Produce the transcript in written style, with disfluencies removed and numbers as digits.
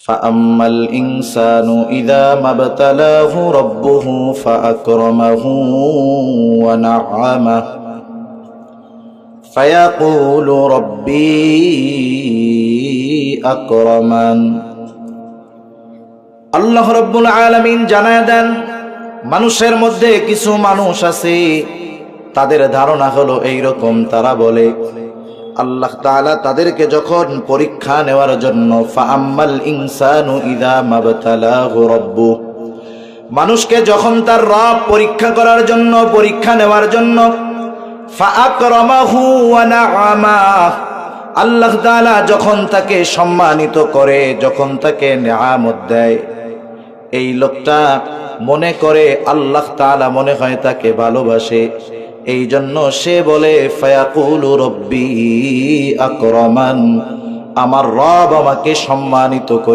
فأما الإنسان إذا ما ابتلاه ربه فأكرمه ونعمه فيقول ربي أكرمن। আল্লাহ রাব্বুল আলামিন জানায় দেন, মানুষের মধ্যে কিছু মানুষ আছে, তাদের ধারণা হলো এইরকম, তারা বলে আল্লাহ তাআলা তাদেরকে যখন পরীক্ষা নেওয়ার জন্য ফাআম্মাল ইনসানু ইযা মাবতালাহু রাব্বু, মানুষকে যখন তার রব পরীক্ষা করার জন্য, পরীক্ষা নেওয়ার জন্য ফাআকরামাহু ওয়া নাআমাহ, আল্লাহ তাআলা যখন তাকে সম্মানিত করে, যখন তাকে নিয়ামত দেয়, এই লোকটা মনে করে আল্লাহ তাআলা মনে হয় তাকে ভালোবাসে, এই জন্য সে বলে ফায়াকুলু রব্বি আকরামান, আমার রব আমাকে সম্মানিত করে